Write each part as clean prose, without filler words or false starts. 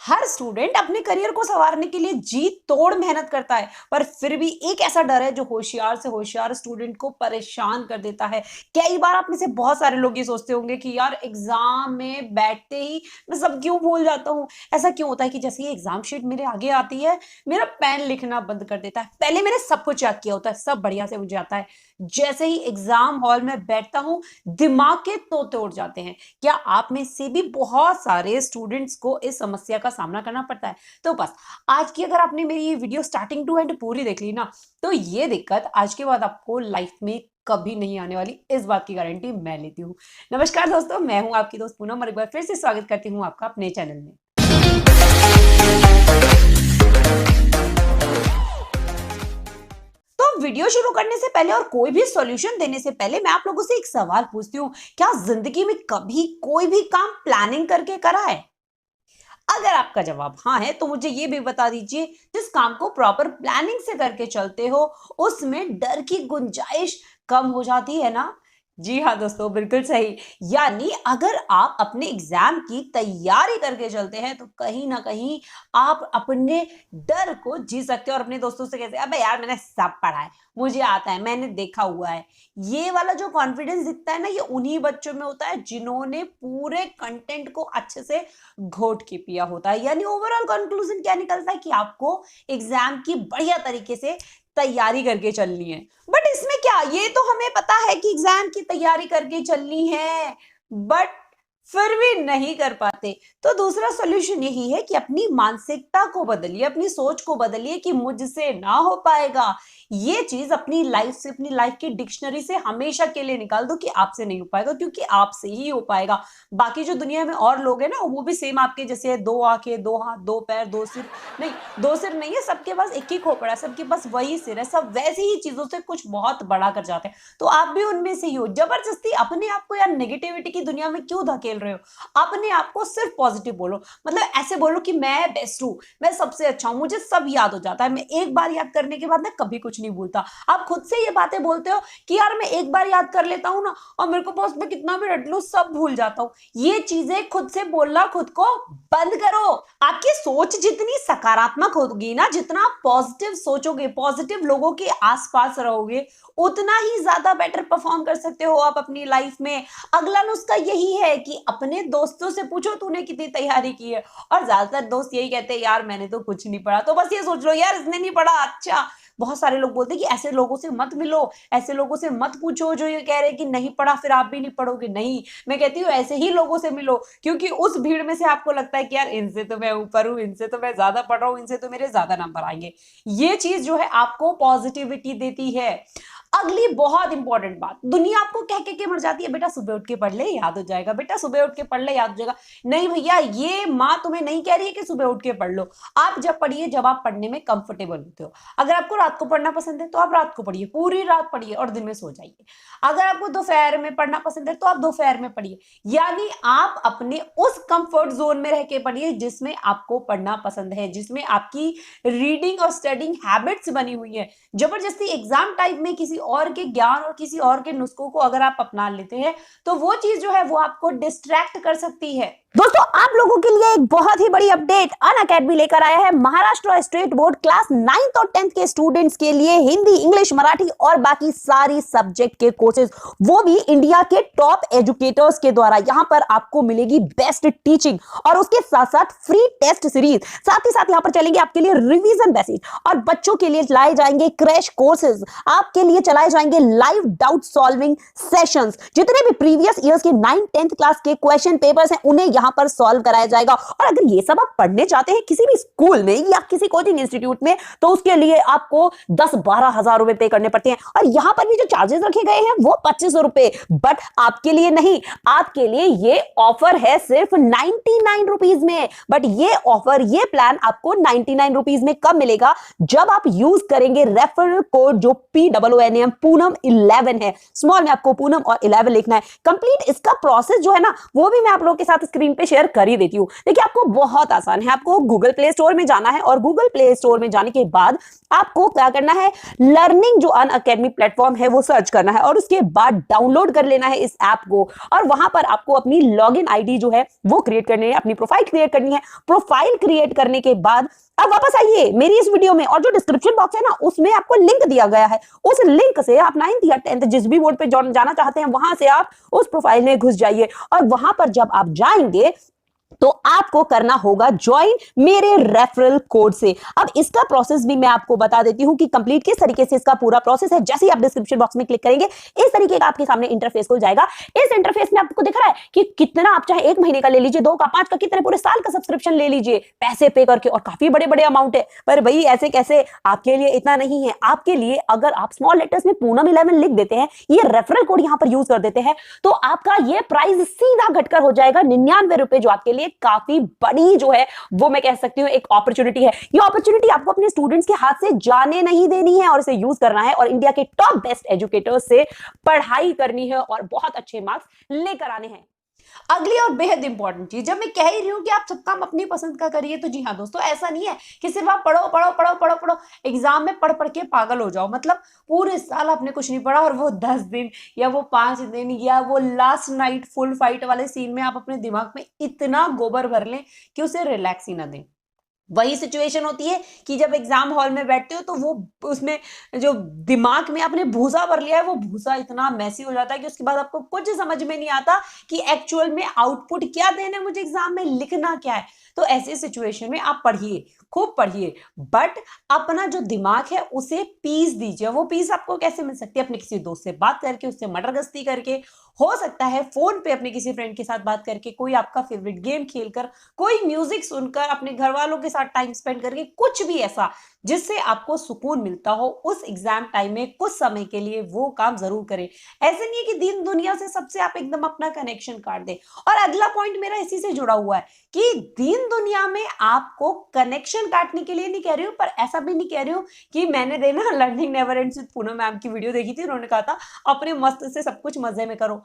हर student अपने career को संवारने के लिए जी तोड़ मेहनत करता है, पर फिर भी एक ऐसा डर है जो होशियार से होशियार स्टूडेंट को परेशान कर देता है। कई बार आप में से बहुत सारे लोग ये सोचते होंगे कि यार एग्जाम में बैठते ही मैं सब क्यों भूल जाता हूँ। ऐसा क्यों होता है कि जैसे ही एग्जाम शीट मेरे आगे आती है, मेरा पेन लिखना बंद कर देता है। पहले मैंने सब कुछ याद किया होता है, सब बढ़िया से मुझे आता है, जैसे ही एग्जाम हॉल में बैठता हूँ दिमाग के तोते उड़ जाते हैं। क्या आप में से भी बहुत सारे स्टूडेंट्स को इस समस्या का सामना करना पड़ता है? तो बस आज की अगर आपने मेरी ये वीडियो स्टार्टिंग टू एंड पूरी देख ली ना, तो ये दिक्कत आज के बाद आपको लाइफ में कभी नहीं आने वाली, इस बात की गारंटी मैं लेती हूँ। नमस्कार दोस्तों, मैं हूं आपकी दोस्त पूनम और एक बार फिर से स्वागत करती हूँ आपका अपने चैनल में। तो वीडियो शुरू करने से पहले और कोई भी सॉल्यूशन देने से पहले मैं आप लोगों से एक सवाल पूछती हूँ, क्या जिंदगी में कभी कोई भी काम प्लानिंग करके करा है? अगर आपका जवाब हाँ है तो मुझे ये भी बता दीजिए, जिस काम को प्रॉपर प्लानिंग से करके चलते हो उसमें डर की गुंजाइश कम हो जाती है ना? जी हाँ दोस्तों, बिल्कुल सही। यानी अगर आप अपने एग्जाम की तैयारी करके चलते हैं तो कहीं ना कहीं आप अपने डर को जी सकते हो और अपने दोस्तों से कहते हैं अबे यार मैंने सब पढ़ा है, मुझे आता है, मैंने देखा हुआ है। ये वाला जो कॉन्फिडेंस दिखता है ना, ये उन्हीं बच्चों में होता है जिन्होंने पूरे कंटेंट को अच्छे से घोट के पिया होता है। यानी ओवरऑल कंक्लूजन क्या निकलता है कि आपको एग्जाम की बढ़िया तरीके से तैयारी करके चलनी है। बट इसमें क्या, ये तो हमें पता है कि एग्जाम की तैयारी करके चलनी है, बट फिर भी नहीं कर पाते। तो दूसरा सॉल्यूशन यही है कि अपनी मानसिकता को बदलिए, अपनी सोच को बदलिए कि मुझसे ना हो पाएगा। ये चीज अपनी लाइफ से, अपनी लाइफ की डिक्शनरी से हमेशा के लिए निकाल दो कि आपसे नहीं हो पाएगा, क्योंकि आपसे ही हो पाएगा। बाकी जो दुनिया में और लोग हैं ना, वो भी सेम आपके जैसे है, दो आंखें, दो हाथ, दो पैर, दो सिर। नहीं, दो सिर नहीं है, सबके पास एक ही खोपड़ा है, सबके पास वही सिर है, सब वैसी ही चीजों से कुछ बहुत बड़ा कर जाते हैं। तो आप भी उनमें से ही हो। जबरदस्ती अपने आप को यार नेगेटिविटी की दुनिया में क्यों धकेल रहे हो? अपने आप को सिर्फ पॉजिटिव बोलो। मतलब ऐसे बोलो कि मैं बेस्ट हूं, मैं सबसे अच्छा हूं, मुझे सब याद हो जाता है, मैं एक बार याद करने के बाद मैं कभी कुछ नहीं भूलता। आप खुद से ये बातें बोलते हो कि यार मैं एक बार याद कर लेता हूं ना, और मेरे को बॉस में कितना भी रट लूं सब भूल जाता हूं। ये चीजें खुद से बोलना खुद को बंद करो। आपकी सोच जितनी सकारात्मक होगी ना, जितना आप पॉजिटिव सोचोगे, पॉजिटिव लोगों के आसपास रहोगे, उतना ही ज्यादा बेटर परफॉर्म कर सकते हो आप अपनी लाइफ में। अगला नुस्खा यही है कि अपने दोस्तों से पूछो तूने कितनी तैयारी की है, और ज्यादातर दोस्त यही कहते हैं यार मैंने तो कुछ नहीं पढ़ा। तो बस ये सोच लो यार इसने नहीं पढ़ा, अच्छा। बहुत सारे लोग बोलते हैं कि ऐसे लोगों से मत मिलो, ऐसे लोगों से मत पूछो जो ये कह रहे हैं कि नहीं पढ़ा फिर आप भी नहीं पढ़ोगे। नहीं, मैं कहती हूँ ऐसे ही लोगों से मिलो, क्योंकि उस भीड़ में से आपको लगता है कि यार इनसे तो मैं ऊपर हूँ, इनसे तो मैं ज्यादा पढ़ रहा हूँ, इनसे तो मेरे ज्यादा नंबर आएंगे। ये चीज जो है आपको पॉजिटिविटी देती है। अगली बहुत इंपॉर्टेंट बात, दुनिया आपको कह के मर जाती है बेटा सुबह उठ के पढ़ ले याद हो जाएगा, बेटा सुबह उठ के पढ़ ले याद हो जाएगा। नहीं भैया, ये माँ तुम्हें नहीं कह रही है कि सुबह उठ के पढ़ लो। आप जब पढ़िए जब आप पढ़ने में कंफर्टेबल होते हो। अगर आपको रात को पढ़ना पसंद है तो आप रात को पढ़िए, पूरी रात पढ़िए और दिन में सो जाइए। अगर आपको दोपहर में पढ़ना पसंद है तो आप दोपहर में पढ़िए। यानी आप अपने उस कंफर्ट जोन में रह के पढ़िए जिसमें आपको पढ़ना पसंद है, जिसमें आपकी रीडिंग और स्टडिंग हैबिट्स बनी हुई है। जबरदस्ती एग्जाम टाइम में किसी और के ज्ञान और किसी और के नुस्खों को अगर आप अपना लेते हैं तो वो चीज जो है वो आपको डिस्ट्रैक्ट कर सकती है। दोस्तों, आप लोगों के लिए एक बहुत ही बड़ी अपडेट अनअकैडमी लेकर आया है। Maharashtra state board class 9th और 10th के स्टूडेंट्स के लिए हिंदी, इंग्लिश, मराठी और बाकी सारी सब्जेक्ट के कोर्सेज, वो भी इंडिया के टॉप एजुकेटर्स के द्वारा। यहां पर आपको मिलेगी बेस्ट टीचिंग और उसके साथ साथ फ्री टेस्ट सीरीज। साथ ही साथ यहां पर चलेंगे आपके लिए रिवीजन बेसिस, और बच्चों के लिए चलाए जाएंगे क्रैश कोर्सेज, आपके लिए चलाए जाएंगे लाइव डाउट सॉल्विंग सेशंस। जितने भी प्रीवियस ईयर्स के 9th 10th क्लास के क्वेश्चन पेपर्स हैं उन्हें यहां पर सॉल्व कराया जाएगा। और अगर ये सब आप पढ़ने चाहते हैं किसी भी स्कूल में या किसी कोचिंग इंस्टीट्यूट में, तो उसके लिए आपको 10-12 हजार रुपए पे करने पड़ते हैं। और यहां पर भी जो चार्जेस रखे गए हैं वो 2500 रुपए। बट आपके लिए नहीं, आपके लिए ये ऑफर है सिर्फ 99 रुपीज में। बट ये ऑफर, ये प्लान आपको 99 रुपीज में कब मिलेगा? जब आप यूज करेंगे रेफरल कोड जो POONAM, पूनम 11 है। स्मॉल में आपको पूनम और 11 लिखना है। कंप्लीट इसका प्रोसेस जो है ना, वो भी मैं आप लोगों के साथ स्क्रीन स्क्रीन पे शेयर कर ही देती हूँ। देखिए आपको बहुत आसान है, आपको गूगल प्ले स्टोर में जाना है और गूगल प्ले स्टोर में जाने के बाद आपको क्या करना है, लर्निंग जो अनअकैडमी प्लेटफॉर्म है वो सर्च करना है और उसके बाद डाउनलोड कर लेना है इस ऐप को और वहां पर आपको अपनी लॉगिन आईडी जो है वो क्रिएट करनी है, अपनी प्रोफाइल क्रिएट करनी है। प्रोफाइल क्रिएट करने के बाद अब वापस आइए मेरी इस वीडियो में और जो डिस्क्रिप्शन बॉक्स है ना उसमें आपको लिंक दिया गया है, उस लिंक से आप 9th या 10th जिस भी बोर्ड पे जाना चाहते हैं वहां से आप उस प्रोफाइल में घुस जाइए और वहां पर जब आप जाएंगे तो आपको करना होगा ज्वाइन मेरे रेफरल कोड से। अब इसका प्रोसेस भी मैं आपको बता देती हूं कि कंप्लीट किस तरीके से इसका पूरा प्रोसेस है। जैसे ही आप डिस्क्रिप्शन बॉक्स में क्लिक करेंगे इस तरीके का आपके सामने इंटरफेस खुल जाएगा। इस इंटरफेस में आपको दिख रहा है कि कितना आप चाहे 1 महीने का ले लीजिए, 2 का, 5 का, कितने पूरे साल का सब्सक्रिप्शन ले लीजिए पैसे पे करके, और काफी बड़े बड़े अमाउंट है। पर भाई ऐसे कैसे, आपके लिए इतना नहीं है। आपके लिए अगर आप स्मॉल लेटर्स में पूनम 11 लिख देते हैं, ये रेफरल कोड यहां पर यूज कर देते हैं, तो आपका ये प्राइस सीधा घटकर हो जाएगा 99 रुपए, जो आपके लिए काफी बड़ी जो है वो मैं कह सकती हूं एक अपॉर्चुनिटी है। ये अपॉर्चुनिटी आपको अपने स्टूडेंट्स के हाथ से जाने नहीं देनी है और इसे यूज करना है और इंडिया के टॉप बेस्ट एजुकेटर्स से पढ़ाई करनी है और बहुत अच्छे मार्क्स लेकर आने हैं। अगली और बेहद इंपॉर्टेंट चीज, जब मैं कह ही रही हूं कि आप सब काम अपनी पसंद का करिए, तो जी हाँ दोस्तों, ऐसा नहीं है कि सिर्फ आप पढ़ो पढ़ो पढ़ो पढ़ो पढ़ो, एग्जाम में पढ़ पढ़ के पागल हो जाओ। मतलब पूरे साल आपने कुछ नहीं पढ़ा और वो 10 दिन या वो 5 दिन या वो लास्ट नाइट फुल फाइट वाले सीन में आप अपने दिमाग में इतना गोबर भर लें कि उसे रिलैक्स ही ना दें। वही सिचुएशन होती है कि जब एग्जाम हॉल में बैठते हो तो वो उसमें जो दिमाग में आपने भूसा भर लिया है वो भूसा इतना मैसी हो जाता है कि उसके बाद आपको कुछ समझ में नहीं आता कि एक्चुअल में आउटपुट क्या देना है, मुझे एग्जाम में लिखना क्या है। तो ऐसी सिचुएशन में आप पढ़िए, खूब पढ़िए, बट अपना जो दिमाग है उसे पीस दीजिए। वो पीस आपको कैसे मिल सकती है? अपने किसी दोस्त से बात करके, उससे मटरगस्ती करके, हो सकता है फोन पे अपने किसी फ्रेंड के साथ बात करके, कोई आपका फेवरेट गेम खेलकर, कोई म्यूजिक सुनकर, अपने घर वालों के साथ टाइम स्पेंड करके, कुछ भी ऐसा जिससे आपको सुकून मिलता हो उस एग्जाम टाइम में कुछ समय के लिए वो काम जरूर करें। ऐसे नहीं है कि दीन दुनिया से सबसे आप एकदम अपना कनेक्शन काट दें। और अगला पॉइंट मेरा इसी से जुड़ा हुआ है कि दीन दुनिया में आपको कनेक्शन काटने के लिए नहीं कह रही हूं, पर ऐसा भी नहीं कह रही हूं कि मैंने देना learning never ends with Poonam ma'am की वीडियो देखी थी, उन्होंने कहा था अपने मस्त से सब कुछ मजे में करो,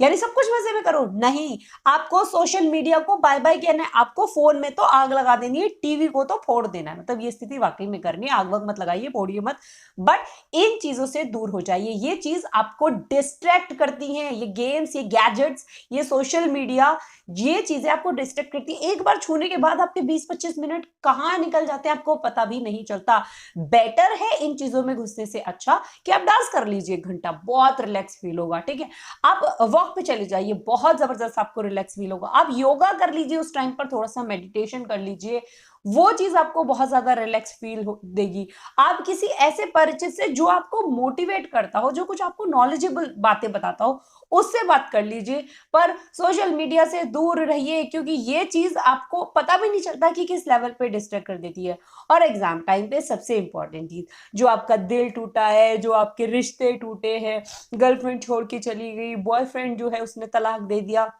यानी सब कुछ मजे में करो। नहीं, आपको सोशल मीडिया को बाय बाय कहना है, आपको फोन में तो आग लगा देनी है, टीवी को तो फोड़ देना है। मतलब ये स्थिति वाकई में करनी है, आग वग मत लगाइए, फोड़िए मत, बट इन चीजों से दूर हो जाइए। ये चीज आपको डिस्ट्रैक्ट करती है, ये गेम्स, ये गैजेट्स, ये सोशल मीडिया, ये चीजें आपको डिस्ट्रैक्ट करती है। एक बार छूने के बाद आपके 20-25 मिनट कहाँ निकल जाते हैं आपको पता भी नहीं चलता। बेटर है इन चीजों में घुसने से अच्छा कि आप डांस कर लीजिए 1 घंटा, बहुत रिलैक्स फील होगा। ठीक है, आप वॉक पे चले जाइए, बहुत जबरदस्त आपको रिलैक्स फील होगा। आप योगा कर लीजिए उस टाइम पर, थोड़ा सा मेडिटेशन कर लीजिए, वो चीज आपको बहुत ज्यादा रिलैक्स फील देगी। आप किसी ऐसे परिचित से जो आपको मोटिवेट करता हो, जो कुछ आपको नॉलेजेबल बातें बताता हो, उससे बात कर लीजिए। पर सोशल मीडिया से दूर रहिए, क्योंकि ये चीज आपको पता भी नहीं चलता कि किस लेवल पे डिस्ट्रैक्ट कर देती है। और एग्जाम टाइम पे सबसे इंपॉर्टेंट चीज, जो आपका दिल टूटा है, जो आपके रिश्ते टूटे हैं, गर्लफ्रेंड छोड़ के चली गई, बॉयफ्रेंड जो है उसने तलाक दे दिया,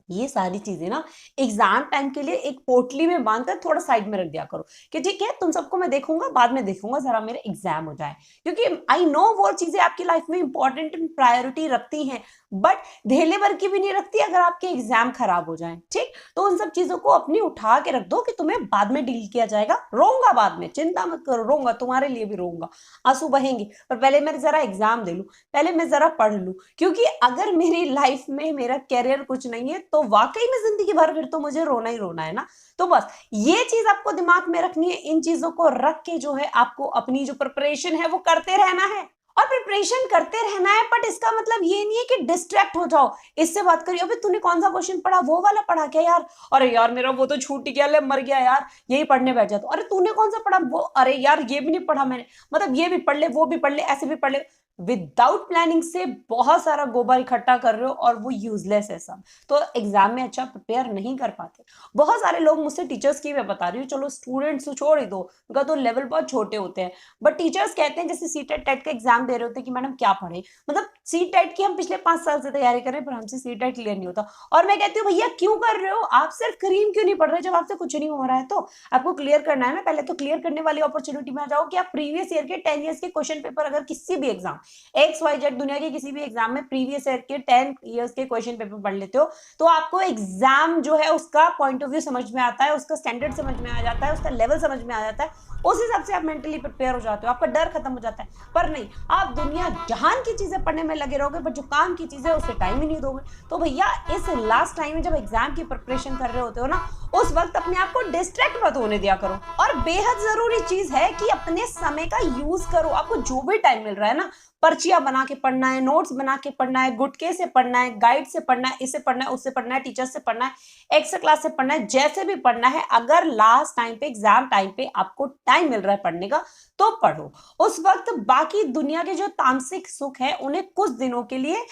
ये सारी चीजें ना एग्जाम टाइम के लिए एक पोटली में बांधकर थोड़ा साइड में रख दिया करो कि ठीक है तुम सबको मैं देखूंगा, बाद में देखूंगा, जरा मेरे एग्जाम हो जाए। क्योंकि आई नो वो चीजें आपकी लाइफ में इंपॉर्टेंट प्रायोरिटी रखती हैं, बट धेले भर की भी नहीं रखती अगर आपके एग्जाम खराब हो जाए। ठीक, तो उन सब चीजों को अपनी उठा के रख दो कि तुम्हें बाद में डील किया जाएगा, रोऊंगा बाद में, चिंता मत करो, रोऊंगा, तुम्हारे लिए भी रोऊंगा, आंसू बहेंगे, पर पहले मैं जरा एग्जाम दे लूं, पहले मैं जरा पढ़ लूं। क्योंकि अगर मेरी लाइफ में मेरा कैरियर कुछ नहीं है तो वाकई में जिंदगी भर फिर तो मुझे रोना ही रोना है ना। तो बस ये चीज आपको दिमाग में रखनी है, इन चीजों को रख के जो है आपको अपनी जो प्रिपरेशन है वो करते रहना है। और प्रिपरेशन करते रहना है, बट इसका मतलब ये नहीं है कि डिस्ट्रैक्ट हो जाओ, इससे बात करिए अबे तूने कौन सा क्वेश्चन पढ़ा, वो वाला पढ़ा क्या यार, अरे यार मेरा वो तो छूट गया, ले मर गया यार, यही पढ़ने बैठ जाता। अरे तूने कौन सा पढ़ा, वो, अरे यार ये भी नहीं पढ़ा मैंने, मतलब ये भी पढ़ ले, वो भी पढ़ ले, ऐसे भी पढ़ ले। विदाउट प्लानिंग से बहुत सारा गोबर इकट्ठा कर रहे हो और वो यूजलेस है सब, तो एग्जाम में अच्छा प्रिपेयर नहीं कर पाते। बहुत सारे लोग मुझसे, टीचर्स की मैं बता रही हूँ, चलो स्टूडेंट्स तो छोड़ ही दो, उनका तो लेवल बहुत छोटे होते हैं, बट टीचर्स कहते हैं जैसे सीटेट टेट का एग्जाम दे रहे होते हैं कि मैडम क्या पढ़े, मतलब सीटेट की हम पिछले 5 साल से तैयारी कर रहे हैं पर हमसे सीटेट क्लियर नहीं होता। और मैं कहती हूँ भैया क्यों कर रहे हो, आप सिर्फ क्रीम क्यों नहीं पढ़ रहे, जब आपसे कुछ नहीं हो रहा है तो आपको क्लियर करना है ना। पहले तो क्लियर करने वाली अपॉर्चुनिटी में आ जाओ कि आप प्रीवियस ईयर के 10 ईयर्स के क्वेश्चन पेपर अगर किसी भी एग्जाम XYZ दुनिया के किसी भी एग्जाम में प्रीवियस ईयर के 10 इयर्स के क्वेश्चन पेपर पढ़ लेते हो तो आपको एग्जाम जो है उसका पॉइंट ऑफ व्यू समझ में आता है, उसका स्टैंडर्ड समझ में आ जाता है, उसका लेवल समझ में आ जाता है, उस हिसाब से आप मेंटली प्रिपेयर हो जाते हो, आपका डर खत्म हो जाता है। पर नहीं, आप दुनिया जहान की चीजें पढ़ने में लगे रहोगे पर जो काम की चीजें उसे टाइम ही नहीं दोगे। तो भैया इस लास्ट टाइम में जब एग्जाम की प्रिपरेशन कर रहे होते हो ना, उस वक्त अपने आप को डिस्ट्रैक्ट मत होने दिया करो। और बेहद जरूरी चीज है कि अपने समय का यूज करो। आपको जो भी टाइम मिल रहा है ना, पर्चियां बना के पढ़ना है, नोट्स बना के पढ़ना है, गुटके से पढ़ना है, गाइड से पढ़ना है, इससे पढ़ना है, उससे पढ़ना है, टीचर से पढ़ना है, एक्स्ट्रा क्लास से पढ़ना है, जैसे भी पढ़ना है। अगर लास्ट टाइम पे एग्जाम टाइम पे आपको टाइम मिल रहा है पढ़ने का तो पढ़ो। उस वक्त बाकी दुनिया के जो तामसिक सुख है उन्हें कुछ दिनों के लिए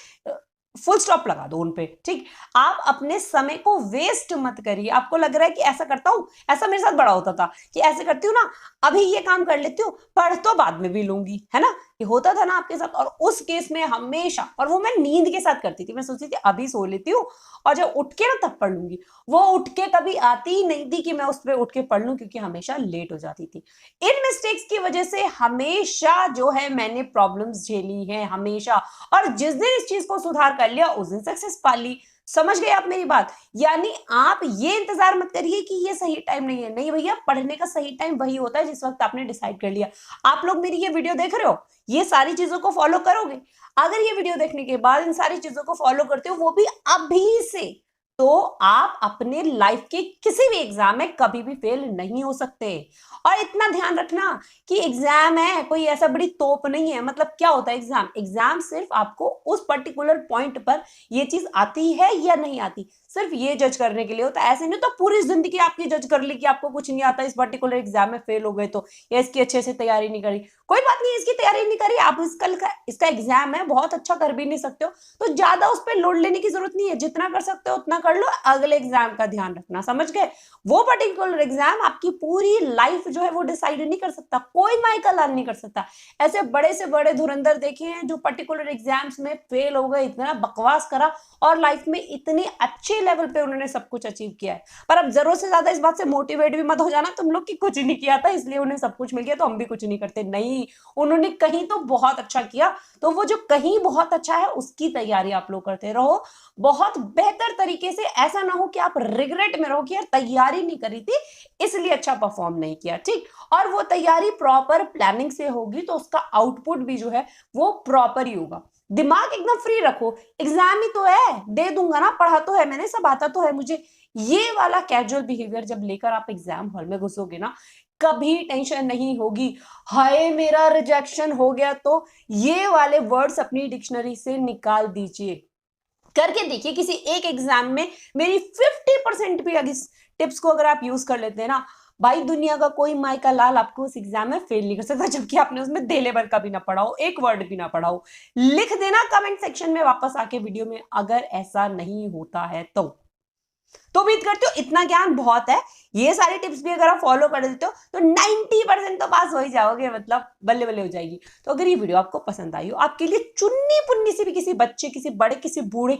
फुल स्टॉप लगा दो उन पे, ठीक। आप अपने समय को वेस्ट मत करिए। आपको लग रहा है कि ऐसा करता हूं, ऐसा मेरे साथ बड़ा होता था कि ऐसे करती हूँ ना, अभी ये काम कर लेती हूँ, पढ़ तो बाद में भी लूंगी, है ना, ये होता था ना आपके साथ। और उस केस में हमेशा, और वो मैं नींद के साथ करती थी, मैं सोचती थी अभी सो लेती हूँ और जब उठ के ना तब पढ़ लूंगी। वो उठ के कभी आती ही नहीं थी कि मैं उस पर उठ के पढ़ लूं, क्योंकि हमेशा लेट हो जाती थी। इन मिस्टेक्स की वजह से हमेशा जो है मैंने प्रॉब्लम्स झेली है, हमेशा। और जिस दिन इस चीज को सुधार कर लिया उस दिन सक्सेस पा ली। समझ गए आप मेरी बात? यानी आप ये इंतजार मत करिए कि ये सही टाइम नहीं है। नहीं भैया, पढ़ने का सही टाइम वही होता है जिस वक्त आपने डिसाइड कर लिया। आप लोग मेरी ये वीडियो देख रहे हो, ये सारी चीजों को फॉलो करोगे, अगर ये वीडियो देखने के बाद इन सारी चीजों को फॉलो करते हो, वो भी अभी से, तो आप अपने लाइफ के किसी भी एग्जाम में कभी भी फेल नहीं हो सकते। और इतना ध्यान रखना कि एग्जाम है कोई ऐसा बड़ी तोप नहीं है। मतलब क्या होता है एग्जाम? एग्जाम सिर्फ आपको उस पर्टिकुलर पॉइंट पर ये चीज आती है या नहीं आती, सिर्फ ये जज करने के लिए होता है। ऐसे नहीं तो पूरी जिंदगी आपकी जज कर ली कि आपको कुछ नहीं आता, इस पर्टिकुलर एग्जाम में फेल हो गए तो, या इसकी अच्छे से तैयारी नहीं करी। कोई बात नहीं, इसकी तैयारी नहीं करी आप, इसका एग्जाम है, बहुत अच्छा कर भी नहीं सकते हो, तो ज्यादा उस पर लोड लेने की जरूरत नहीं है। जितना कर सकते हो उतना कर लो, अगले एग्जाम का ध्यान रखना। समझ गए? वो पर्टिकुलर एग्जाम आपकी पूरी लाइफ जो है वो डिसाइड नहीं कर सकता, कोई माइकल लाल नहीं कर सकता। ऐसे बड़े से बड़े धुरंधर देखे हैं जो पर्टिकुलर एग्जाम्स में फेल हो गए, इतना बकवास करा और लाइफ में इतने अच्छे लेवल पे उन्होंने सब कुछ अचीव किया है। पर अब जरूरत से ज्यादा इस बात से मोटिवेट भी मत हो जाना तुम लोग कि कुछ नहीं किया था इसलिए उन्हें सब कुछ मिल गया तो हम भी कुछ नहीं करते। नहीं, उन्होंने कहीं तो बहुत अच्छा किया, तो वो जो कहीं बहुत अच्छा है उसकी तैयारी आप लोग करते रहो बहुत बेहतर तरीके से। ऐसा ना हो कि आप रिग्रेट में रहो कि यार तैयारी नहीं करी थी इसलिए अच्छा परफॉर्म नहीं किया, ठीक। और वो तैयारी प्रॉपर प्लानिंग से होगी तो उसका आउटपुट भी जो है वो प्रॉपर ही होगा। दिमाग एकदम फ्री रखो, एग्जाम ही तो है, दे दूंगा ना, पढ़ा तो है मैंने, सब आता तो है मुझे। ये वाला कैजुअल बिहेवियर जब लेकर आप एग्जाम हॉल में घुसोगे ना, कभी टेंशन नहीं होगी हाय मेरा रिजेक्शन हो गया तो। ये वाले वर्ड्स अपनी डिक्शनरी से निकाल दीजिए, करके देखिए किसी एक एग्जाम में मेरी 50% भी अगर इस टिप्स को अगर आप यूज कर लेते हैं ना, भाई दुनिया का कोई माइका लाल आपको उस एग्जाम में फेल नहीं कर सकता, जबकि आपने उसमें दे लेबर का भी ना पढ़ा हो, एक वर्ड भी ना पढ़ा हो। लिख देना कमेंट सेक्शन में वापस आके वीडियो में अगर ऐसा नहीं होता है तो उम्मीद करती हूँ इतना ज्ञान बहुत है। ये सारी टिप्स भी अगर आप फॉलो कर देते हो तो 90% तो पास हो ही जाओगे, मतलब बल्ले बल्ले हो जाएगी। तो अगर ये वीडियो आपको पसंद आई हो, आपके लिए चुन्नी पुन्नी से भी किसी बच्चे, किसी बड़े, किसी बूढ़े,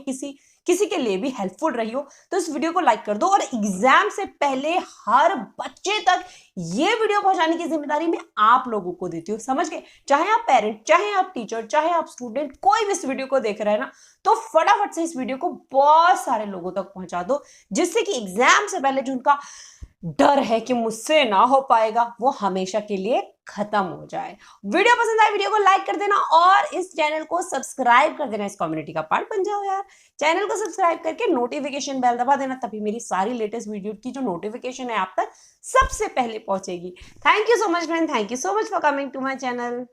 किसी के लिए भी हेल्पफुल रही हो तो इस वीडियो को लाइक कर दो। और एग्जाम से पहले हर बच्चे तक ये वीडियो पहुंचाने की जिम्मेदारी मैं आप लोगों को देती हूँ, समझ गए? चाहे आप पेरेंट, चाहे आप टीचर, चाहे आप स्टूडेंट, कोई भी इस वीडियो को देख रहा है ना, तो फटाफट से इस वीडियो को बहुत सारे लोगों तक पहुंचा दो, जिससे कि एग्जाम से पहले जो उनका डर है कि मुझसे ना हो पाएगा वो हमेशा के लिए खत्म हो जाए। वीडियो पसंद आए वीडियो को लाइक कर देना और इस चैनल को सब्सक्राइब कर देना, इस कम्युनिटी का पार्ट बन जाओ यार। चैनल को सब्सक्राइब करके नोटिफिकेशन बेल दबा देना, तभी मेरी सारी लेटेस्ट वीडियो की जो नोटिफिकेशन है आप तक सबसे पहले पहुंचेगी। Thank you so much friend, thank you so much for coming to my channel.